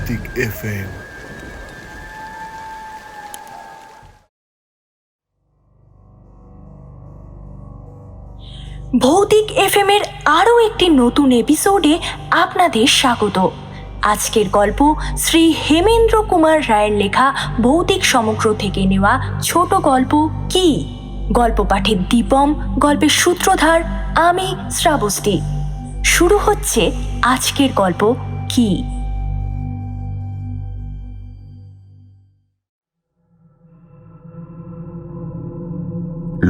ভৌতিক FM। ভৌতিক FM এর আরও একটি নতুন এপিসোডে আপনাদের স্বাগত। আজকের গল্প শ্রী হেমেন্দ্র কুমার রায়ের লেখা ভৌতিক সমগ্র থেকে নেওয়া ছোট গল্প কি। গল্প পাঠে দীপম, গল্পের সূত্রধার আমি শ্রাবস্তী। শুরু হচ্ছে আজকের গল্প কি।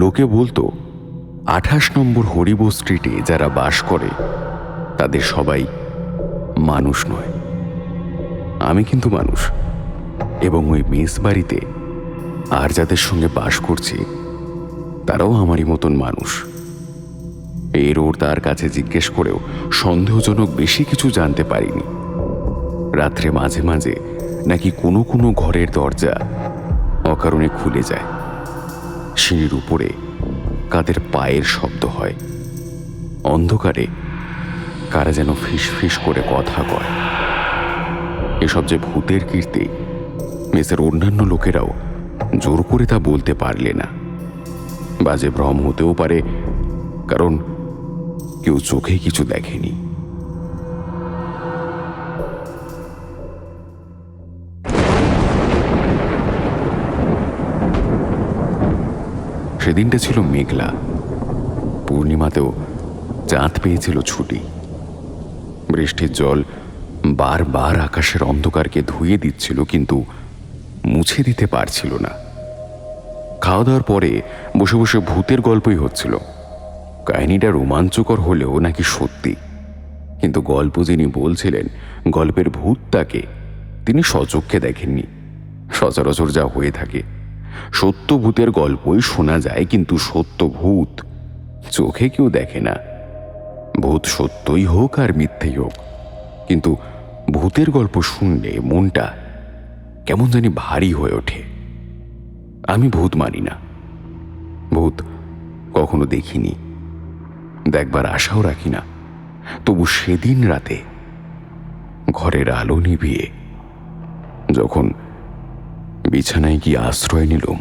লোকে বলতো 28 নম্বর হরিব স্ট্রিটে যারা বাস করে তাদের সবাই মানুষ নয়। আমি কিন্তু মানুষ, এবং ওই মেস বাড়িতে আর যাদের সঙ্গে বাস করছি তারাও আমারই মতন মানুষ। এর ওর তার কাছে জিজ্ঞেস করেও সন্দেহজনক বেশি কিছু জানতে পারিনি। রাত্রে মাঝে মাঝে নাকি কোনো কোনো ঘরের দরজা অকারণে খুলে যায়, সিঁড়ির উপরে কাদের পায়ের শব্দ হয়, অন্ধকারে কারা যেন ফিস ফিস করে কথা কয়। এসব যে ভূতের কীর্তি, মেসের অন্যান্য লোকেরাও জোর করে তা বলতে পারলে না। বাজে ভ্রম হতেও পারে, কারণ কেউ চোখে কিছু দেখেনি। সেদিনটা ছিল মেঘলা। পূর্ণিমাতেও চাঁদ পেয়েছিল ছুটি। বৃষ্টির জল বারবার আকাশের অন্ধকারকে ধুয়ে দিচ্ছিল, কিন্তু মুছে দিতে পারছিল না। খাওয়া দাওয়ার পরে বসে বসে ভূতের গল্পই হচ্ছিল। কাহিনীটা রোমাঞ্চকর হলেও নাকি সত্যি, কিন্তু গল্প যিনি বলছিলেন গল্পের ভূতটাকে তিনি স্বচক্ষে দেখেননি। সচরাচর যা হয়ে থাকে, সত্য ভূতের গল্পই শোনা যায়, কিন্তু সত্য ভূত চোখে কেউ দেখে না। ভূত সত্যই হোক আর মিথ্যেই হোক, কিন্তু ভূতের গল্প শুনলে মনটা কেমন জানি ভারী হয়ে ওঠে। আমি ভূত মানি না, ভূত কখনো দেখিনি, দেখবার আশাও রাখি না। তবু সেদিন রাতে ঘরের আলো নিভিয়ে যখন বিছানায় গিয়ে আশ্রয় নিলাম,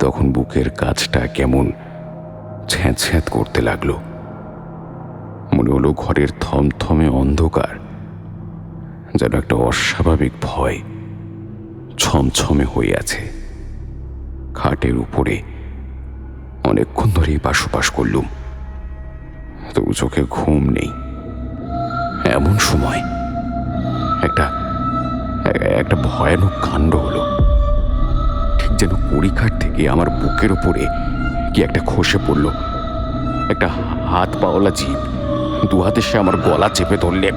তখন বুকের কাছটা কেমন ছ্যাঁত ছ্যাঁত করতে লাগলো। মনে হলো ঘরের থমথমে অন্ধকার যেন একটা অস্বাভাবিক ভয় ছমছমে হয়ে আছে। খাটের উপরে অনেকক্ষণ ধরে পাশোপাশ করলুম, তবু চোখে ঘুম নেই। এমন সময় একটা ভয়ানক কাণ্ড হলো। ঠিক যেন কড়িকাঠ থেকে আমার বুকের ওপরে কি একটা খসে পড়ল। একটা হাত পাওয়ালা জীব দু হাতে সে আমার গলা চেপে ধরলে।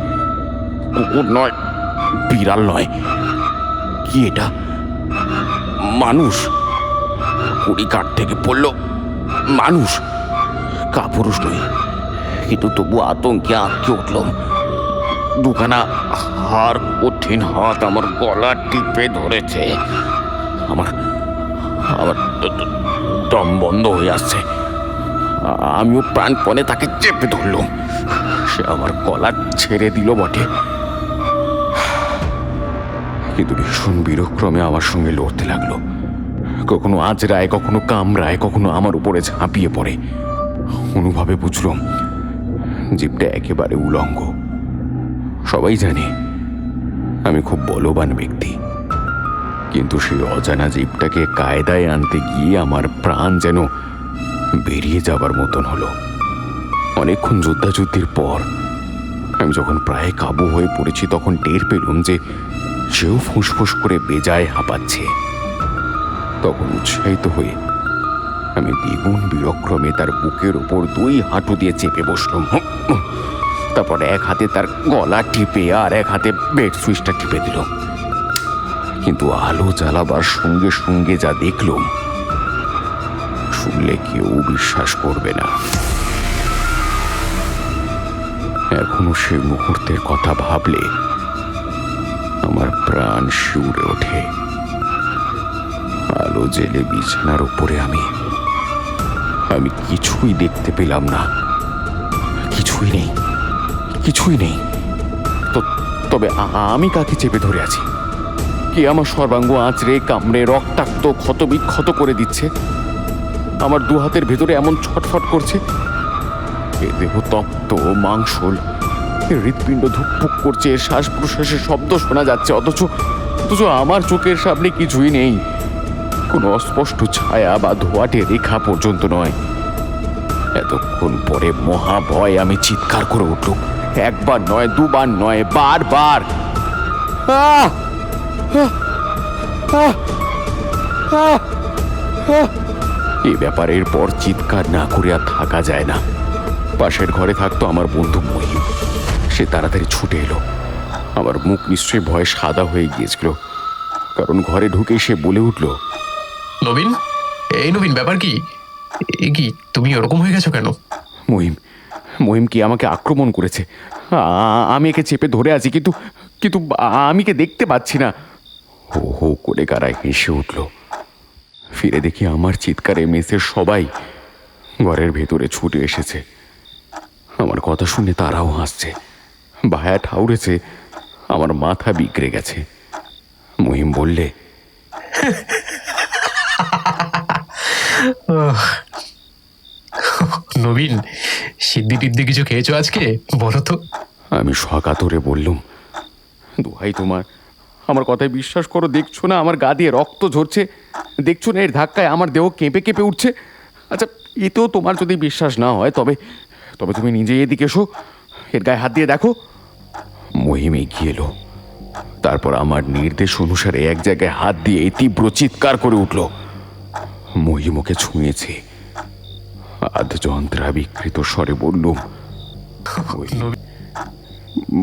কুকুর নয়, বিড়াল নয়, কি এটা? মানুষ। কড়িকাঠ থেকে পড়ল মানুষ, কাপুরুষ নয়, কিন্তু তবু আতঙ্কে আঁতকে উঠলাম। দুখানা হাড় কঠিন হাত আমার গলা টিপে ধরেছে। আমার দম বন্ধ হয়ে আসছে। আমিও প্রাণপণে তাকে চেপে ধরলাম। সে আমার গলা ছেড়ে দিল বটে, কিন্তু ভীষণ বিরক্রমে আমার সঙ্গে লড়তে লাগলো। কখনো আজরায়, কখনো কামড়ায়, কখনো আমার উপরে ঝাঁপিয়ে পড়ে। অনুভবে বুঝলাম জীবটা একেবারে উলঙ্গ। সবাই জানে আমি খুব বলবান ব্যক্তি, কিন্তু সেই অজানা জীবটাকে কায়দায় আনতে গিয়ে আমার প্রাণ যেন বেরিয়ে যাবার মতন হলো। অনেকক্ষণ যুদ্ধাযুদ্ধির পর আমি যখন প্রায় কাবু হয়ে পড়েছি, তখন টের পেলাম যে সেও ফুঁসফুঁস করে বেজায় হাঁপাচ্ছে। তখন উৎসাহিত হয়ে আমি দ্বিগুণ বিরক্রমে তার বুকের ওপর দুই হাঁটু দিয়ে চেপে বসলাম। তারপর এক হাতে তার গলা টিপে আর এক হাতে বেড সুইচটা টিপে দিল। কিন্তু আলো জ্বালাবার সঙ্গে সঙ্গে যা দেখলাম, শুনলে কেউ বিশ্বাস করবে না। এখনো সে মুহূর্তের কথা ভাবলে আমার প্রাণ শিউরে ওঠে। আলো জেলে বিছানার উপরে আমি কিছুই দেখতে পেলাম না। কিছুই নেই। তবে তবে আমি কাকে চেপে ধরে আছি? কে আমার সর্বাঙ্গ আঁচড়ে কামড়ে রক্তাক্ত ক্ষত বিক্ষত করে দিচ্ছে? আমার দু হাতের ভেতরে এমন ছটফট করছে। এ দেহ তপ্ত মাংসল, এর হৃৎপিণ্ড ধুকপুক করছে, এর শ্বাস প্রশ্বাসের শব্দ শোনা যাচ্ছে, অথচ অথচ আমার চোখের সামনে কিছুই নেই। কোনো অস্পষ্ট ছায়া বা ধোঁয়াটে রেখা পর্যন্ত নয়। এতক্ষণ পরে মহাভয় আমি চিৎকার করে উঠল, একবার নয়, দুবার নয়, বারবার। আহ! আহ! আহ! আহ! আহ! এ ব্যাপারের পর চিৎকার না করে আর থাকা যায় না। পাশের ঘরে থাকতো আমার বন্ধু মহিম। সে তাড়াতাড়ি ছুটে এলো। আমার মুখ নিশ্চয়ই ভয়ে সাদা হয়ে গিয়েছিল, কারণ ঘরে ঢুকে সে বলে উঠল, নবীন, এই নবীন, ব্যাপার কি? এ কি, তুমি ওরকম হয়ে গেছো কেন? মহিম, মহিম কি আমাকে আক্রমণ করেছে? আমি একে চেপে ধরে আছি, কিন্তু কিন্তু আমি কে দেখতে পাচ্ছি না। হো হো করে কারায় হেসে উঠল। ফিরে দেখি আমার চিৎকারে মেসের সবাই ঘরের ভেতরে ছুটে এসেছে। আমার কথা শুনে তারাও হাসছে, ভায়া ঠাউরেছে, আমার মাথা বিগড়ে গেছে। মহিম বললে, নবীন, সিদ্ধি টিদ্ধি কিছু খেয়েছো আজকে? বলো তো। আমি সকাতরে বললুম, দোহাই তোমার, আমার কথায় বিশ্বাস করো। দেখছো না আমার গা দিয়ে রক্ত ঝরছে? দেখছো না এর ধাক্কায় আমার দেহ কেঁপে কেঁপে উঠছে? আচ্ছা, এতেও তোমার যদি বিশ্বাস না হয়, তবে তবে তুমি নিজে এদিকে এসো, এর গায়ে হাত দিয়ে দেখো। মহিম এগিয়ে এলো। তারপর আমার নির্দেশ অনুসারে এক জায়গায় হাত দিয়ে তীব্র চিৎকার করে উঠল। মহিম ওকে ছুঁয়েছে। আধ যন্ত্রা বিকৃত স্বরে বললুম,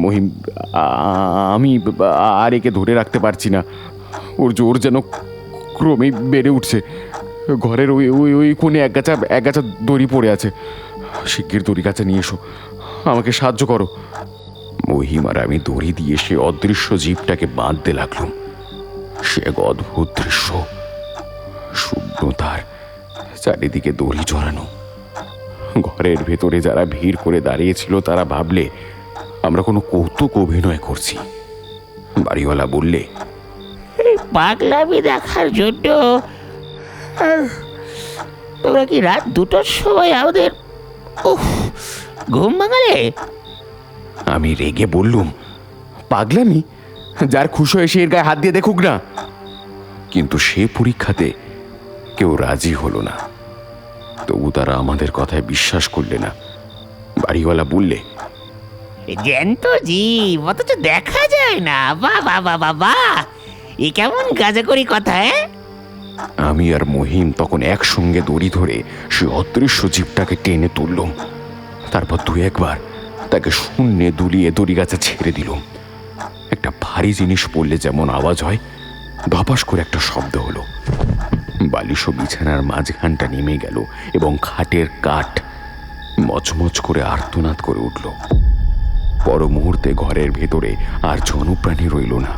মহিম, আমি আর একে ধরে রাখতে পারছি না। ওর জোর যেন ক্রমেই বেড়ে উঠছে। ঘরের ওই ওই ওই কোণে এক গাছা দড়ি পড়ে আছে। শিগগির দড়ি কাছে নিয়ে এসো, আমাকে সাহায্য করো। মহিম আর আমি দড়ি দিয়ে সে অদৃশ্য জীবটাকে বাঁধতে লাগলুম। সে এক অদ্ভুত দৃশ্য, শূন্যতার চারিদিকে দড়ি জড়ানো। ঘরের ভেতরে যারা ভিড় করে দাঁড়িয়েছিল তারা ভাবলে আমরা কোনো কৌতুক অভিনয় করছি। বাড়িওয়ালা বললে, পাগলামি দেখার জন্য তোমরা কি রাত 2টোর সময় আমাদের ঘুম ভাঙালে? আমি রেগে বললুম, পাগলামি? যার খুশি হয়ে সে এর গায়ে হাত দিয়ে দেখুক না। কিন্তু সে পরীক্ষাতে কেউ রাজি হলো না। তবু তারা আমাদের কথায় বিশ্বাস করলে না। বাড়িওয়ালা বললে, জ্যান্ত জীব, অথচ দেখা যায় না। বাহ বাহ বাহ বাহ বাহ, এ কেমন গাজাকরি কথা! আমি আর মহিম তখন একসঙ্গে দড়ি ধরে সে অদৃশ্য জীবটাকে টেনে তুললুম। তারপর দু একবার তাকে শূন্যে দুলিয়ে দড়ি গাছে ছেড়ে দিলুম। একটা ভারী জিনিস পড়লে যেমন আওয়াজ হয়, ধপাস করে একটা শব্দ হলো। বালিশ ও বিছানার মাঝখানটা নেমে গেল এবং খাটের কাঠ মচমচ করে আর্তনাদ করে উঠল। পর মুহূর্তে ঘরের ভেতরে আর জনপ্রাণী রইল না।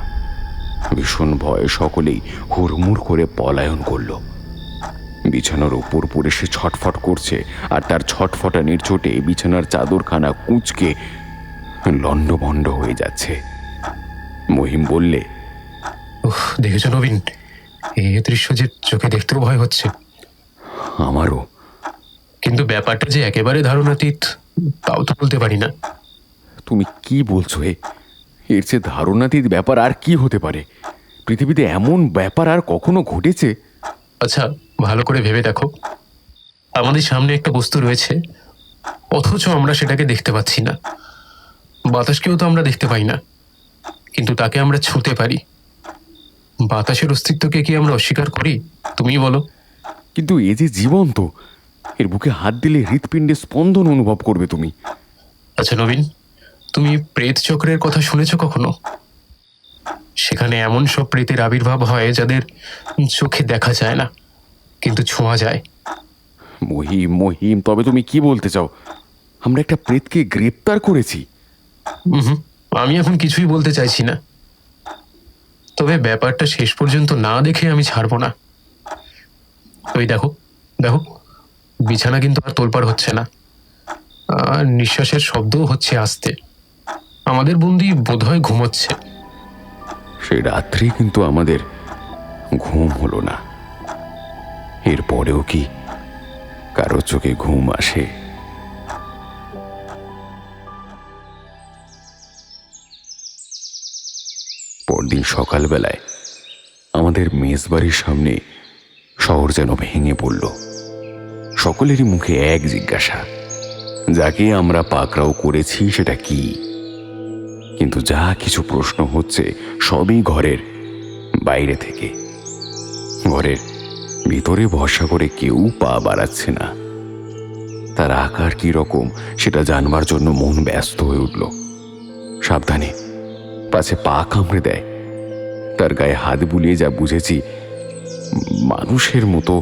ভীষণ ভয়ে সকলেই হুড়মুড় করে পলায়ন করল। বিছানার উপর পড়ে সে ছটফট করছে, আর তার ছটফটানির চোটে বিছানার চাদরখানা কুঁচকে লণ্ডভণ্ড হয়ে যাচ্ছে। মহিম বললে, দেখেছো নবীন, এই দৃশ্য যে চোখে দেখতেও ভয় হচ্ছে। আমারও। কিন্তু ব্যাপারটা যে একেবারে ধারণাতীত, তাও তো বলতে পারি না। তুমি কি বলছো? এর চেয়ে ধারণাতীত ব্যাপার আর কি হতে পারে? পৃথিবীতে এমন ব্যাপার আর কখনো ঘটেছে? আচ্ছা, ভালো করে ভেবে দেখো। আমাদের সামনে একটা বস্তু রয়েছে, অথচ আমরা সেটাকে দেখতে পাচ্ছি না। বাতাসকেও তো আমরা দেখতে পাই না, কিন্তু তাকে আমরা ছুঁতে পারি। বাতাসের অস্তিত্বকে কি আমরা অস্বীকার করি? তুমি বলো। কিন্তু এ যে জীবন্ত, এর বুকে হাত দিলে হৃৎপিণ্ডে স্পন্দন অনুভব করবে তুমি। আচ্ছা নবীন, তুমি প্রেত চক্রের কথা শুনেছ কখনো? সেখানে এমন সব প্রেতের আবির্ভাব হয় যাদের চোখে দেখা যায় না, কিন্তু ছোঁয়া যায়। মহিম, মহিম, তবে তুমি কি বলতে চাও? আমরা একটা প্রেতকে গ্রেপ্তার করেছি? আমি এখন কিছুই বলতে চাইছি না, তবে ব্যাপারটা শেষ পর্যন্ত না দেখে আমি ছাড়বো না। ওই দেখো দেখো, বিছানা কিন্তু আর তোলপাড় হচ্ছে না, আর নিঃশ্বাসের শব্দও হচ্ছে আস্তে। আমাদের বন্দি বোধহয় ঘুমোচ্ছে। সেই রাত্রি কিন্তু আমাদের ঘুম হলো না। এরপরেও কি কারো চোখে ঘুম আসে? পরদিন সকালবেলায় আমাদের মেজবাড়ির সামনে শহর যেন ভেঙে পড়ল। সকলেরই মুখে এক জিজ্ঞাসা, যাকে আমরা পাকড়াও করেছি সেটা কি? কিন্তু যা কিছু প্রশ্ন হচ্ছে সবই ঘরের বাইরে থেকে। ঘরের ভিতরে ভরসা করে কেউ পা বাড়াচ্ছে না। তার আকার কি রকম সেটা জানবার জন্য মন ব্যস্ত হয়ে উঠল। সাবধানে, পাছে পা কামড়ে দেয়। তার গায়ে হাত বুলিয়ে যা বুঝেছি, মানুষের মতো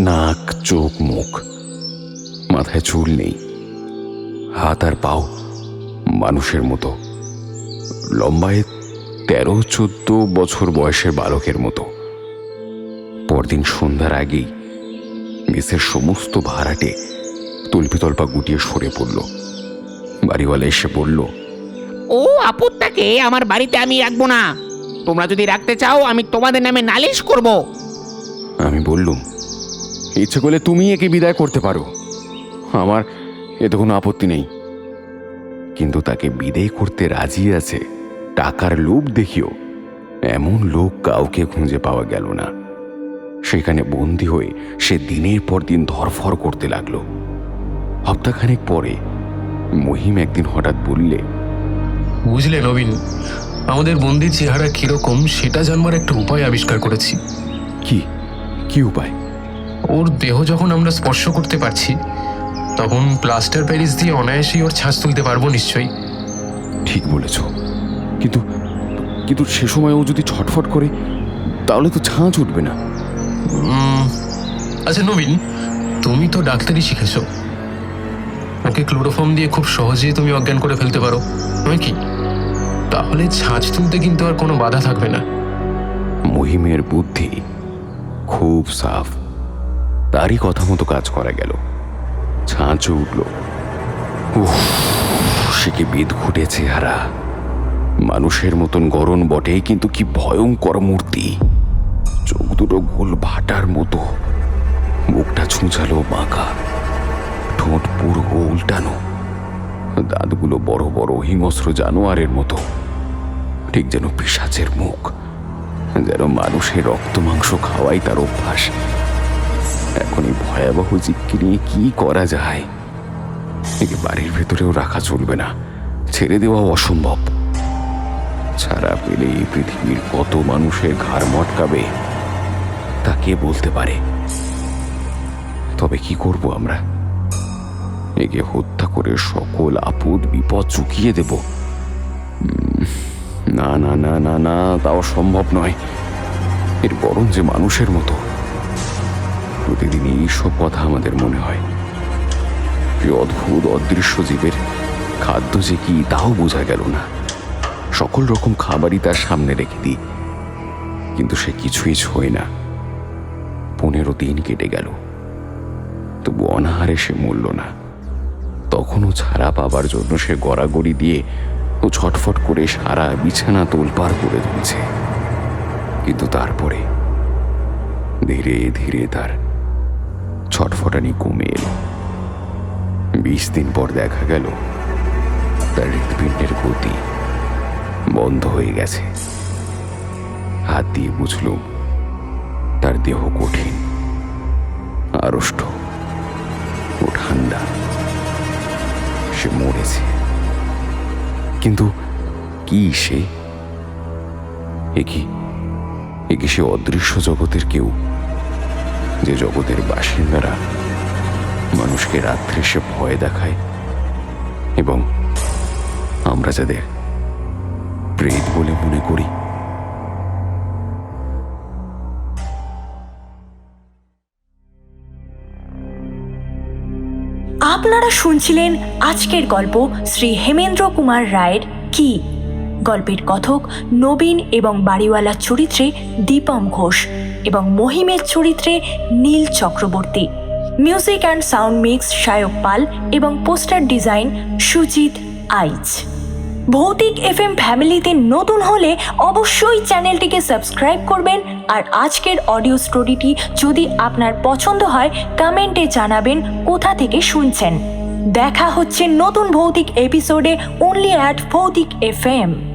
নাক, চোখ, মুখ, মাথায় চুল নেই। হাত আর পাও মানুষের মতো, লম্বায় 13-14 বছর বয়সের বালকের মতো। পরদিন সন্ধ্যার আগেই মেসের সমস্ত ভাড়াটে তল্পিতল্পা গুটিয়ে সরে পড়ল। বাড়িওয়ালা এসে বলল, ও আপদটাকে আমার বাড়িতে আমি রাখবো না। তোমরা যদি রাখতে চাও আমি তোমাদের নামে নালিশ করব। আমি বললুম, ইচ্ছে করলে তুমি একে বিদায় করতে পারো, আমার এতে কোনো আপত্তি নেই। কিন্তু তাকে বিদায় করতে রাজি আছে টাকার লোভ দেখিও এমন লোক কাউকে খুঁজে পাওয়া গেল না। সেখানে বন্দি হয়ে সে দিনের পর দিন ধরফর করতে লাগলো। সপ্তাহখানেক পরে মহিম একদিন হঠাৎ বললে, বুঝলে নবীন, আমাদের বন্দির চেহারা কিরকম সেটা জানবার একটা উপায় আবিষ্কার করেছি। কি কি উপায়? ওর দেহ যখন আমরা স্পর্শ করতে পারছি, তখন প্লাস্টার প্যারিস দিয়ে অনায়াসেই ওর ছাঁচ তুলতে পারবো নিশ্চয়ই। ঠিক বলেছ, কিন্তু কিন্তু সে সময় ও যদি ছটফট করে তাহলে তো ছাঁচ উঠবে না। আচ্ছা নবীন, তুমি তো ডাক্তারি শিখেছ, ওকে ক্লোরোফর্ম দিয়ে খুব সহজেই তুমি অজ্ঞান করে ফেলতে পারো নয় কি? তাহলে ছাঁচ তুলতে কিন্তু আর কোনো বাধা থাকবে না। মহিমের বুদ্ধি খুব সাফ। তারই কথা মতো কাজ করা গেল। ছাঁচ উঠল। উফ, সে কি বিদঘুটে চেহারা! মানুষের মতন গড়ন বটে, কিন্তু কি ভয়ঙ্কর মূর্তি! চোখ দুটো গোল ভাটার মতো, মুখটা ছুঁচালো বাঁকা, ঠোঁট পুরো উল্টানো, দাঁতগুলো বড় বড় হিংস্র জানোয়ারের মতো, ঠিক যেন পিশাচের মুখ, যেন মানুষের রক্ত মাংস খাওয়াই তার অভ্যাস। এখন এই ভয়াবহ জীবকে নিয়ে কি করা যায়? একে বাড়ির ভেতরেও রাখা চলবে না, ছেড়ে দেওয়া অসম্ভব। ছাড়া পেলে এই পৃথিবীর কত মানুষের ঘাড় মটকাবে তা কে বলতে পারে। তবে কি করব আমরা? একে হত্যা করে সকল আপদ বিপদ চুকিয়ে দেব? না না না না না, তাও সম্ভব নয়। এর বরং যে মানুষের মতো। প্রতিদিন এইসব কথা আমাদের মনে হয়। এই অদ্ভুত অদৃশ্য জীবের খাদ্য যে কি তাও বোঝা গেল না। সকল রকম খাবারই তার সামনে রেখে দিই, কিন্তু সে কিছুই ছোঁয় না। 15 দিন কেটে গেল, তবু অনাহারে সে মরল না। তখনও ছাড়া পাবার জন্য সে গড়াগড়ি দিয়ে ও ছটফট করে সারা বিছানা তোলপাড় করে তুলছে। কিন্তু তারপরে ধীরে ধীরে তার ছটফটানি কমে এলো। 20 দিন পর দেখা গেল তার হৃৎপিণ্ডের গতি বন্ধ হয়ে গেছে। হাত দিয়ে বুঝলুম তার দেহ কঠিন, আড়ষ্ট ও ঠান্ডা। সে মরেছে। কিন্তু কি সে? একি সে অদৃশ্য জগতের কেউ, যে জগতের বাসিন্দারা মানুষকে রাত্রে সে ভয় দেখায়, এবং আমরা যাদের প্রেত বলে মনে করি। আপনারা শুনছিলেন আজকের গল্প শ্রী হেমেন্দ্র কুমার রায়ের কি। গল্পের কথক নবীন এবং বাড়িওয়ালার চরিত্রে দীপম ঘোষ এবং মহিমের চরিত্রে Neel Chakraborty. Music and sound mix Sayak Pal এবং পোস্টার ডিজাইন সুজিত আইচ। ভৌতিক এফএম ফ্যামিলিতে নতুন হলে অবশ্যই চ্যানেলটিকে সাবস্ক্রাইব করবেন। আর আজকের অডিও স্টোরিটি যদি আপনার পছন্দ হয় কমেন্টে জানাবেন কোথা থেকে শুনছেন। দেখা হচ্ছে নতুন ভৌতিক এপিসোডে অনলি অ্যাট ভৌতিক এফএম।